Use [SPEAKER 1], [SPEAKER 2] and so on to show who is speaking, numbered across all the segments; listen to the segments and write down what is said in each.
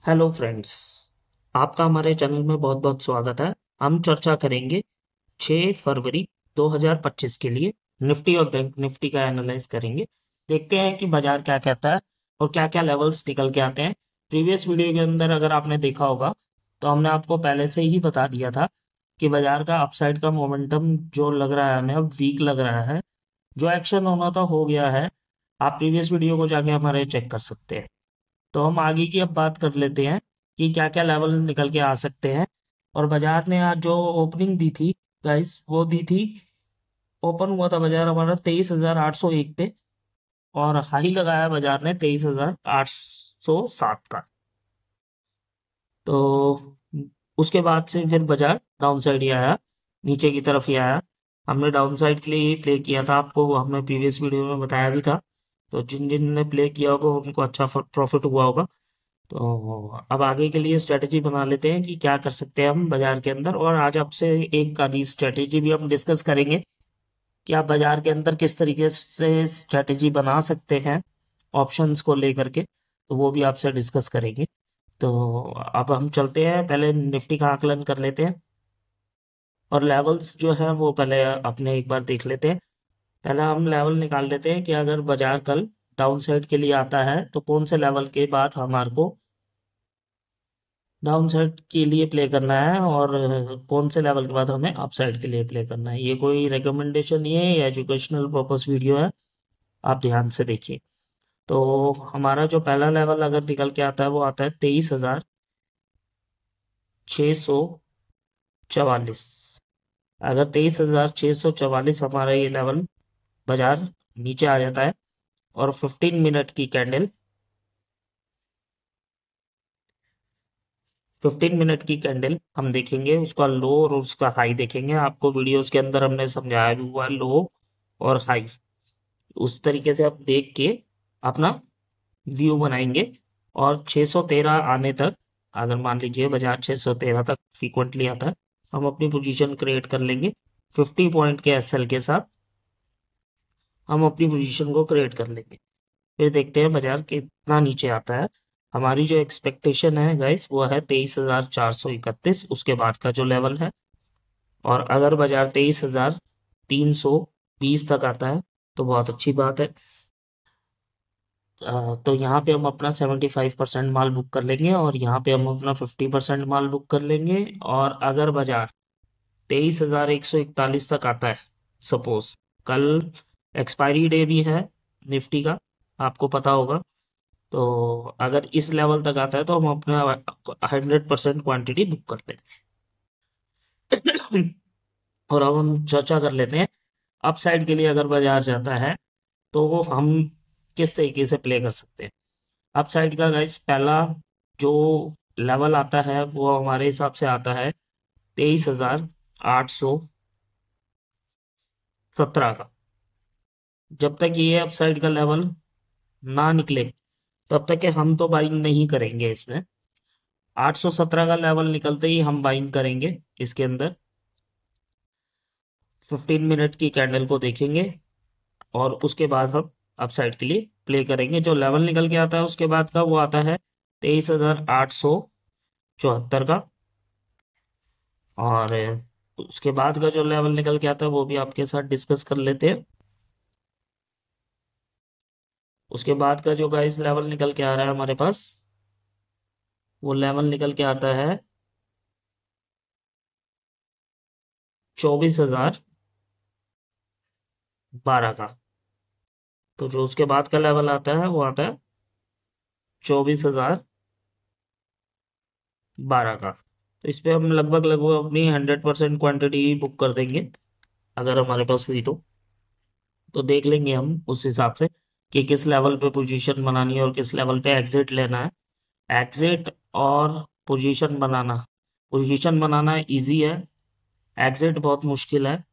[SPEAKER 1] Hello friends, आपका हमारे channel में बहुत बहुत स्वागत है। हम चर्चा करेंगे 6 फरवरी 2025 के लिए निफ्टी और बैंक निफ्टी का एनालाइज करेंगे। देखते हैं कि बाजार क्या कहता है और क्या क्या लेवल्स निकल के आते हैं। प्रीवियस वीडियो के अंदर अगर आपने देखा होगा तो हमने आपको पहले से ही बता दिया था कि बाजार का अपसाइड का मोमेंटम जो लग रहा है हमें अब वीक लग रहा है। जो एक्शन होना था हो गया है। आप प्रीवियस वीडियो को जाके हमारे चेक कर सकते हैं। तो हम आगे की अब बात कर लेते हैं कि क्या क्या लेवल निकल के आ सकते हैं। और बाजार ने आज जो ओपनिंग दी थी गाइस, वो दी थी, ओपन हुआ था बाजार हमारा 23,801 पे और हाई लगाया बाजार ने 23,807 का। तो उसके बाद से फिर बाजार डाउन साइड ही आया, नीचे की तरफ ही आया। हमने डाउन साइड के लिए ही प्ले किया था, आपको हमने प्रीवियस वीडियो में बताया भी था। तो जिन जिन ने प्ले किया होगा उनको अच्छा प्रॉफिट हुआ होगा। तो अब आगे के लिए स्ट्रेटेजी बना लेते हैं कि क्या कर सकते हैं हम बाजार के अंदर। और आज आपसे एक आधी स्ट्रेटेजी भी हम डिस्कस करेंगे कि आप बाजार के अंदर किस तरीके से स्ट्रेटेजी बना सकते हैं ऑप्शंस को लेकर के, तो वो भी आपसे डिस्कस करेंगे। तो अब हम चलते हैं, पहले निफ्टी का आकलन कर लेते हैं और लेवल्स जो है वो पहले अपने एक बार देख लेते हैं। पहला हम लेवल निकाल लेते हैं कि अगर बाजार कल डाउन साइड के लिए आता है तो कौन से लेवल के बाद हमारे को डाउन साइड के लिए प्ले करना है और कौन से लेवल के बाद हमें अप साइड के लिए प्ले करना है। ये कोई रिकमेंडेशन नहीं है, ये एजुकेशनल पर्पस वीडियो है, आप ध्यान से देखिए। तो हमारा जो पहला लेवल अगर निकल के आता है वो आता है 23,644। अगर 23,644 हमारा ये लेवल बाजार नीचे आ जाता है और 15 मिनट की कैंडल 15 मिनट की कैंडल हम देखेंगे, उसका लो और उसका हाई देखेंगे। आपको वीडियोस के अंदर हमने समझाया भी हुआ लो और हाई, उस तरीके से आप देख के अपना व्यू बनाएंगे। और 613 आने तक, अगर मान लीजिए बाजार 613 तक फ्रीक्वेंटली आता है, हम अपनी पोजीशन क्रिएट कर लेंगे 50 पॉइंट के एसएल के साथ। हम अपनी पोजीशन को क्रिएट कर लेंगे, फिर देखते हैं बाजार कितना नीचे आता है। हमारी जो एक्सपेक्टेशन है गाइस वो है 23,431, उसके बाद का जो लेवल है। और अगर बाजार 23,320 तक आता है तो बहुत अच्छी बात है। तो यहाँ पे हम अपना 75% माल बुक कर लेंगे और यहाँ पे हम अपना 50% माल बुक कर लेंगे। और अगर बाजार 23,141 तक आता है, सपोज कल एक्सपायरी डे भी है निफ्टी का, आपको पता होगा, तो अगर इस लेवल तक आता है तो हम अपना 100% क्वांटिटी बुक कर लेंगे। और अब हम चर्चा कर लेते हैं अप साइड के लिए अगर बाजार जाता है तो हम किस तरीके से प्ले कर सकते हैं। अप साइड का गाइस पहला जो लेवल आता है वो हमारे हिसाब से आता है 23,817 का। जब तक ये अप साइड का लेवल ना निकले तब तक के हम तो बाइंग नहीं करेंगे इसमें। 817 का लेवल निकलते ही हम बाइंग करेंगे इसके अंदर। 15 मिनट की कैंडल को देखेंगे और उसके बाद हम अप साइड के लिए प्ले करेंगे। जो लेवल निकल के आता है उसके बाद का वो आता है 23,874 का। और उसके बाद का जो लेवल निकल के आता है वो भी आपके साथ डिस्कस कर लेते हैं। उसके बाद का जो गाइस लेवल निकल के आ रहा है हमारे पास, वो लेवल निकल के आता है 24,012 का। तो जो उसके बाद का लेवल आता है वो आता है 24,012 का। तो इस पे हम लगभग लगभग अपनी 100% क्वांटिटी बुक कर देंगे अगर हमारे पास हुई तो देख लेंगे हम उस हिसाब से कि किस लेवल पे पोजीशन बनानी है और किस लेवल पे एग्जिट लेना है। एग्जिट और पोजीशन बनाना इजी है, एग्जिट बहुत मुश्किल है,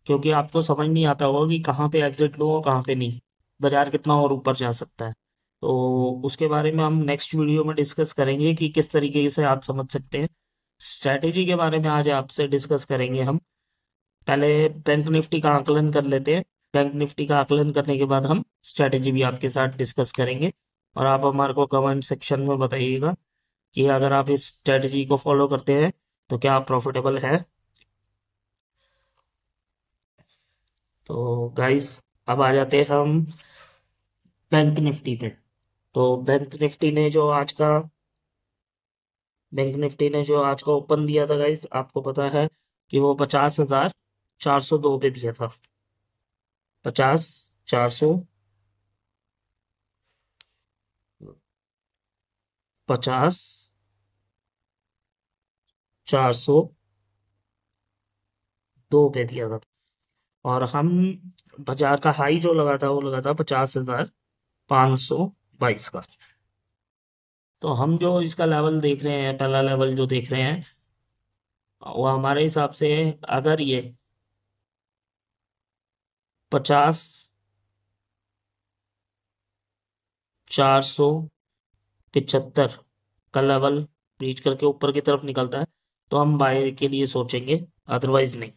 [SPEAKER 1] क्योंकि आपको समझ नहीं आता होगा कि कहाँ पे एग्जिट लो और कहाँ पे नहीं, बाजार कितना और ऊपर जा सकता है। तो उसके बारे में हम नेक्स्ट वीडियो में डिस्कस करेंगे कि किस तरीके से आप समझ सकते हैं। स्ट्रैटेजी के बारे में आज आपसे डिस्कस करेंगे हम। पहले बैंक निफ्टी का आकलन कर लेते हैं। बैंक निफ्टी का आकलन करने के बाद हम स्ट्रैटेजी भी आपके साथ डिस्कस करेंगे। और आप हमारे को कमेंट सेक्शन में बताइएगा कि अगर आप इस स्ट्रेटजी को फॉलो करते हैं तो क्या आप प्रॉफिटेबल है। तो गाइस, अब आ जाते हैं हम बैंक निफ्टी पे। तो बैंक निफ्टी ने जो आज का ओपन दिया था गाइस, आपको पता है कि वो 50,402 पे दिया था। 50, 400, 50,402 पे दिया था। और हम बाजार का हाई जो लगा था वो लगा था 50,522 का। तो हम जो इसका लेवल देख रहे हैं, पहला लेवल जो देख रहे हैं, वो हमारे हिसाब से अगर ये 50,475 का लेवल रीच करके ऊपर की तरफ निकलता है तो हम बाय के लिए सोचेंगे, अदरवाइज नहीं।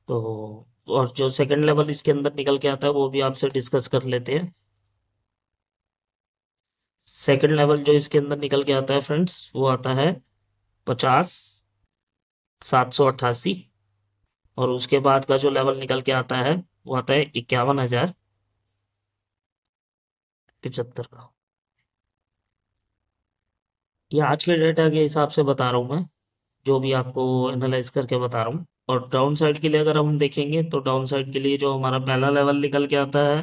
[SPEAKER 1] तो और जो सेकंड लेवल इसके अंदर निकल के आता है वो भी आपसे डिस्कस कर लेते हैं। सेकंड लेवल जो इसके अंदर निकल के आता है फ्रेंड्स, वो आता है 50,788। और उसके बाद का जो लेवल निकल के आता है वो आता है 51,075 का। ये आज के डेटा के हिसाब से बता रहा हूँ मैं, जो भी आपको एनालाइज करके बता रहा हूँ। और डाउन साइड के लिए अगर हम देखेंगे तो डाउन साइड के लिए जो हमारा पहला लेवल निकल के आता है,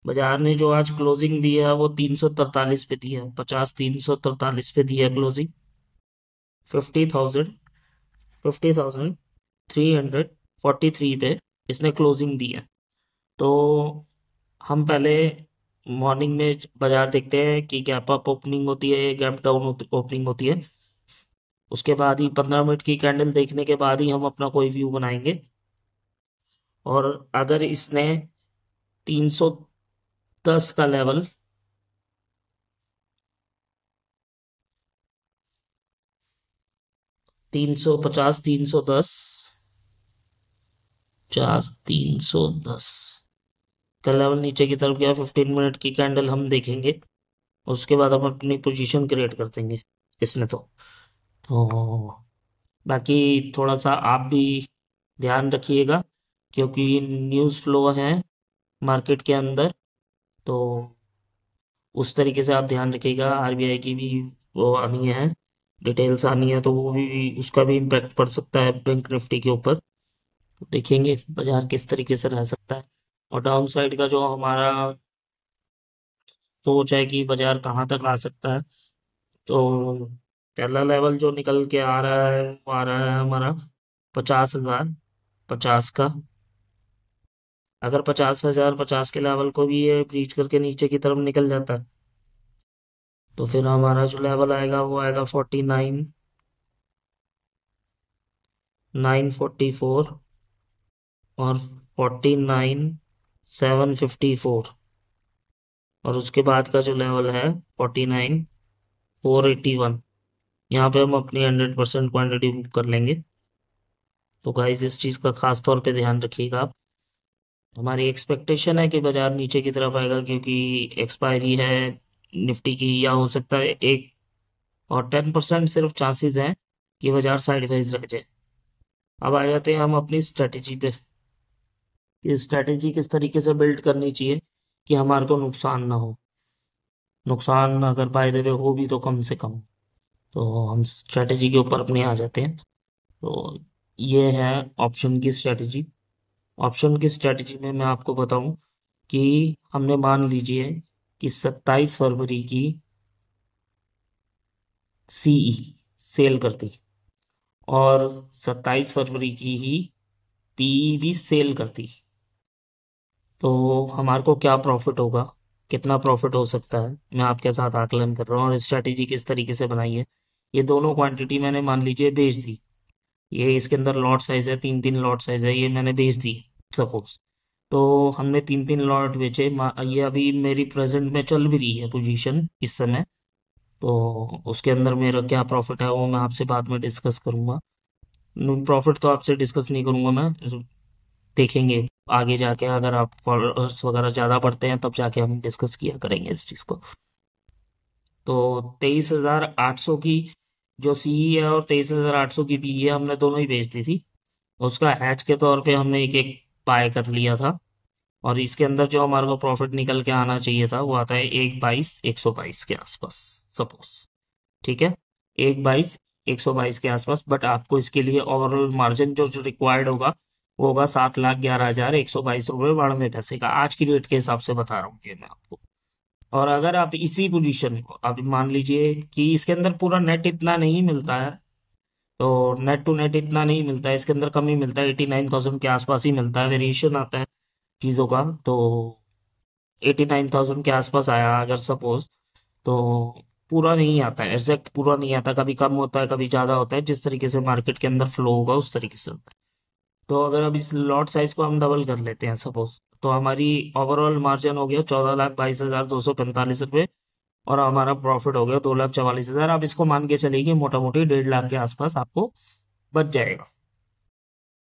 [SPEAKER 1] बाजार ने जो आज क्लोजिंग दी है वो 343 पे दी है। 50,343 पे दी है क्लोजिंग। 50,343 पे इसने क्लोजिंग दी है। तो हम पहले मॉर्निंग में बाजार देखते हैं कि गैप अप ओपनिंग होती है, गैप डाउन ओपनिंग होती है। उसके बाद ही 15 मिनट की कैंडल देखने के बाद ही हम अपना कोई व्यू बनाएंगे। और अगर इसने 310 का लेवल 350, 310, 310 का लेवल नीचे की तरफ गया, 15 मिनट की कैंडल हम देखेंगे। उसके बाद हम अपनी पोजीशन क्रिएट कर देंगे इसमें। तो बाकी थोड़ा सा आप भी ध्यान रखिएगा, क्योंकि न्यूज़ फ्लो है मार्केट के अंदर। तो उस तरीके से आप ध्यान रखिएगा। आरबीआई की भी वो आनी है, डिटेल्स आनी है, तो वो भी उसका भी इम्पैक्ट पड़ सकता है बैंक निफ्टी के ऊपर। तो देखेंगे बाजार किस तरीके से रह सकता है। और डाउन साइड का जो हमारा सोच है कि बाजार कहाँ तक आ सकता है, तो पहला लेवल जो निकल के आ रहा है वो आ रहा है हमारा 50,050 का। अगर 50,050 के लेवल को भी ये ब्रीच करके नीचे की तरफ निकल जाता है तो फिर हमारा जो लेवल आएगा वो आएगा 49,944 और 49,754। और उसके बाद का जो लेवल है 49,481। यहाँ पे हम अपनी 100% क्वांटिटी बुक कर लेंगे। तो गाइस, इस चीज़ का खास तौर पे ध्यान रखिएगा आप। हमारी एक्सपेक्टेशन है कि बाजार नीचे की तरफ आएगा, क्योंकि एक्सपायरी है निफ्टी की, या हो सकता है एक और 10% सिर्फ चांसेस हैं कि बाजार साइड वाइज रह जाए। अब आ जाते हैं हम अपनी स्ट्रेटेजी पे। ये स्ट्रेटेजी किस तरीके से बिल्ड करनी चाहिए कि हमारे को नुकसान ना हो। नुकसान अगर बाय द वे हो भी तो कम से कम। तो हम स्ट्रेटेजी के ऊपर अपने आ जाते हैं। तो ये है ऑप्शन की स्ट्रेटेजी। ऑप्शन की स्ट्रेटेजी में मैं आपको बताऊं कि हमने मान लीजिए कि 27 फरवरी की सीई सेल करती और 27 फरवरी की ही पीई भी सेल करती, तो हमारे को क्या प्रॉफिट होगा, कितना प्रॉफिट हो सकता है, मैं आपके साथ आकलन कर रहा हूँ। और स्ट्रेटेजी किस तरीके से बनाई है, ये दोनों क्वांटिटी मैंने मान लीजिए बेच दी। ये इसके अंदर लॉट साइज है, 3-3 लॉट साइज है, ये मैंने बेच दी सपोज। तो हमने 3-3 लॉट बेचे। ये अभी मेरी प्रेजेंट में चल भी रही है पोजीशन इस समय। तो उसके अंदर मेरा क्या प्रॉफिट है वो मैं आपसे बाद में डिस्कस करूंगा। प्रॉफिट तो आपसे डिस्कस नहीं करूंगा मैं, देखेंगे आगे जाके। अगर आप फॉलोअर्स वगैरह ज़्यादा बढ़ते हैं तब जाके हम डिस्कस किया करेंगे इस चीज़ को। तो 23,800 की जो सीई है और 23,800 की पीई है, हमने दोनों ही बेच दी थी। उसका हैच के तौर पे हमने एक एक बाय कर लिया था, और इसके अंदर जो हमारे को प्रॉफिट निकल के आना चाहिए था वो आता है 1/22 के आसपास सपोज। ठीक है, 1/22 के आसपास। बट आपको इसके लिए ओवरऑल मार्जिन जो रिक्वायर्ड होगा वो होगा 7,11,122 रुपये 92 पैसे का। आज की रेट के हिसाब से बता रहा हूँ ये मैं आपको। और अगर आप इसी पोजीशन को अब मान लीजिए कि इसके अंदर पूरा नेट इतना नहीं मिलता है, तो नेट टू नेट इतना नहीं मिलता है, इसके अंदर कम ही मिलता है, 89,000 के आसपास ही मिलता है, वेरिएशन आता है चीज़ों का। तो 89,000 के आसपास आया अगर सपोज, तो पूरा नहीं आता है, एग्जैक्ट पूरा नहीं आता, कभी कम होता है कभी ज़्यादा होता है, जिस तरीके से मार्केट के अंदर फ्लो होगा उस तरीके से होता है। तो अगर अब इस लॉट साइज को हम डबल कर लेते हैं सपोज, तो हमारी ओवरऑल मार्जिन हो गया 14,22,245 रुपये, और हमारा प्रॉफिट हो गया 2,44,000। आप इसको मान के चलिए कि मोटा मोटी 1.5 लाख के आसपास आपको बच जाएगा।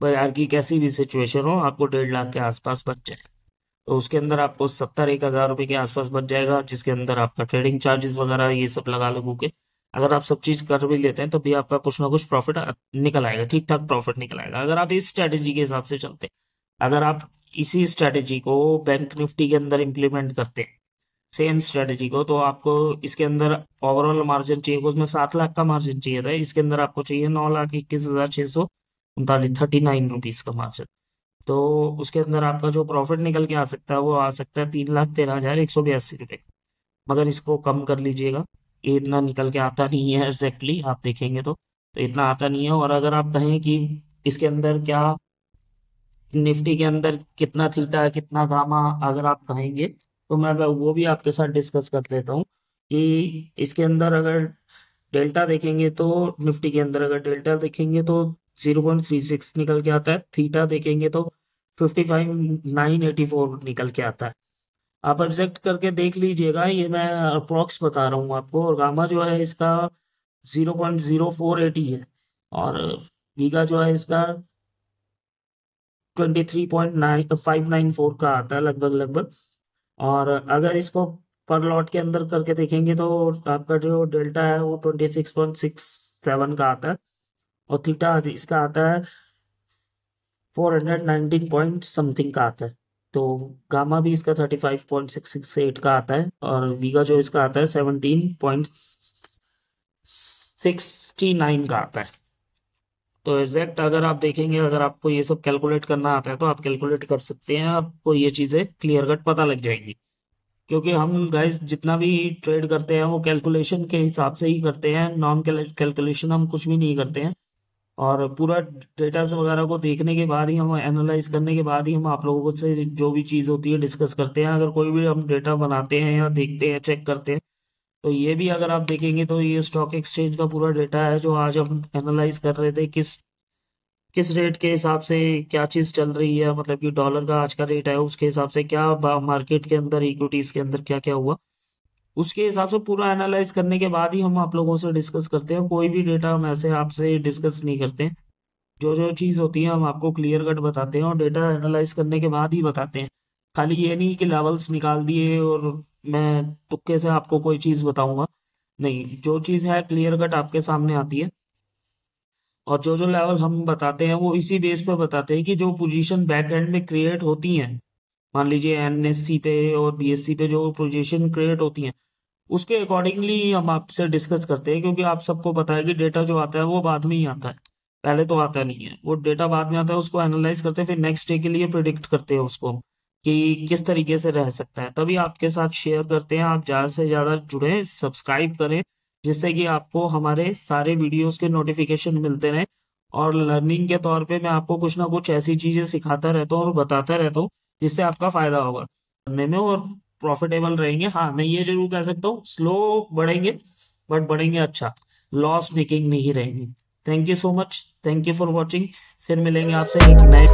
[SPEAKER 1] बाजार की कैसी भी सिचुएशन हो, आपको 1.5 लाख के आसपास बच जाएगा। तो उसके अंदर आपको 71,000 रुपये के आसपास बच जाएगा, जिसके अंदर आपका ट्रेडिंग चार्जेस वगैरह ये सब लगा लगू के अगर आप सब चीज कर भी लेते हैं तो भी आपका कुछ ना कुछ प्रॉफिट निकल आएगा, ठीक ठाक प्रॉफिट निकल आएगा अगर आप इस स्ट्रेटेजी के हिसाब से चलते हैं। अगर आप इसी स्ट्रेटेजी को बैंक निफ्टी के अंदर इम्प्लीमेंट करते हैं, सेम स्ट्रेटेजी को, तो आपको इसके अंदर ओवरऑल मार्जिन चाहिए, उसमें 7 लाख का मार्जिन चाहिए था, इसके अंदर आपको चाहिए 9,21,639 39 रुपीज का मार्जिन। तो उसके अंदर आपका जो प्रॉफिट निकल के आ सकता है वो आ सकता है 3,13,182 रुपये। मगर इसको कम कर लीजिएगा, ये इतना निकल के आता नहीं है एग्जैक्टली, आप देखेंगे तो इतना आता नहीं है। और अगर आप कहें कि इसके अंदर क्या निफ्टी के अंदर कितना थीटा है कितना गामा, अगर आप कहेंगे तो मैं वो भी आपके साथ डिस्कस कर लेता हूँ कि इसके अंदर अगर डेल्टा देखेंगे तो निफ्टी के अंदर अगर डेल्टा देखेंगे तो 0.36 निकल के आता है, थीटा देखेंगे तो 55,984 निकल के आता है। आप एग्जैक्ट करके देख लीजिएगा, ये मैं अप्रोक्स बता रहा हूँ आपको। और गामा जो है इसका 0.0480 है, और वीगा जो है इसका 23.9594 का आता है लगभग लगभग। और अगर इसको पर लॉट के अंदर करके देखेंगे तो आपका जो डेल्टा है वो 26.67 का आता है, और थीटा इसका आता है 419 पॉइंट समथिंग का आता है। तो गामा भी इसका 35.668 का आता है, और वीगा जो इसका आता है 17.69 का आता है। तो एग्जैक्ट अगर आप देखेंगे, अगर आपको ये सब कैलकुलेट करना आता है तो आप कैलकुलेट कर सकते हैं, आपको ये चीज़ें क्लियर कट पता लग जाएंगी। क्योंकि हम गाइस जितना भी ट्रेड करते हैं वो कैलकुलेशन के हिसाब से ही करते हैं, नॉन कैलकुलेशन हम कुछ भी नहीं करते हैं। और पूरा डेटा वगैरह को देखने के बाद ही, हम एनालाइज करने के बाद ही हम आप लोगों से जो भी चीज़ होती है डिस्कस करते हैं। अगर कोई भी हम डेटा बनाते हैं या देखते हैं चेक करते हैं, तो ये भी अगर आप देखेंगे तो ये स्टॉक एक्सचेंज का पूरा डेटा है जो आज हम एनालाइज कर रहे थे, किस किस रेट के हिसाब से क्या चीज़ चल रही है, मतलब कि डॉलर का आज का रेट है उसके हिसाब से क्या मार्केट के अंदर इक्विटीज के अंदर क्या क्या हुआ, उसके हिसाब से पूरा एनालाइज करने के बाद ही हम आप लोगों से डिस्कस करते हैं। कोई भी डेटा हम ऐसे आपसे डिस्कस नहीं करते हैं, जो जो चीज़ होती है हम आपको क्लियर कट बताते हैं और डेटा एनालाइज करने के बाद ही बताते हैं। खाली ये नहीं कि लेवल्स निकाल दिए और मैं तुक्के से आपको कोई चीज़ बताऊंगा, नहीं, जो चीज़ है क्लियर कट आपके सामने आती है। और जो जो लेवल हम बताते हैं वो इसी बेस पे बताते हैं कि जो पोजीशन बैक एंड में क्रिएट होती हैं, मान लीजिए एनएससी पे और बीएससी पे जो पोजीशन क्रिएट होती हैं, उसके अकॉर्डिंगली हम आपसे डिस्कस करते हैं। क्योंकि आप सबको पता है कि डेटा जो आता है वो बाद में ही आता है, पहले तो आता नहीं है। वो डेटा बाद में आता है, उसको एनालाइज करते हैं, फिर नेक्स्ट डे के लिए प्रिडिक्ट करते हैं उसको कि किस तरीके से रह सकता है, तभी आपके साथ शेयर करते हैं। आप ज़्यादा से ज़्यादा जुड़े, सब्सक्राइब करें, जिससे कि आपको हमारे सारे वीडियोस के नोटिफिकेशन मिलते रहें। और लर्निंग के तौर पे मैं आपको कुछ ना कुछ ऐसी चीज़ें सिखाता रहता हूँ और बताता रहता हूँ जिससे आपका फायदा होगा करने में, और प्रॉफिटेबल रहेंगे। हाँ, मैं ये जरूर कह सकता हूँ, स्लो बढ़ेंगे बट बढ़ेंगे अच्छा, लॉस मेकिंग नहीं रहेंगे। Thank you so much, thank you for watching. फिर मिलेंगे आपसे एक नए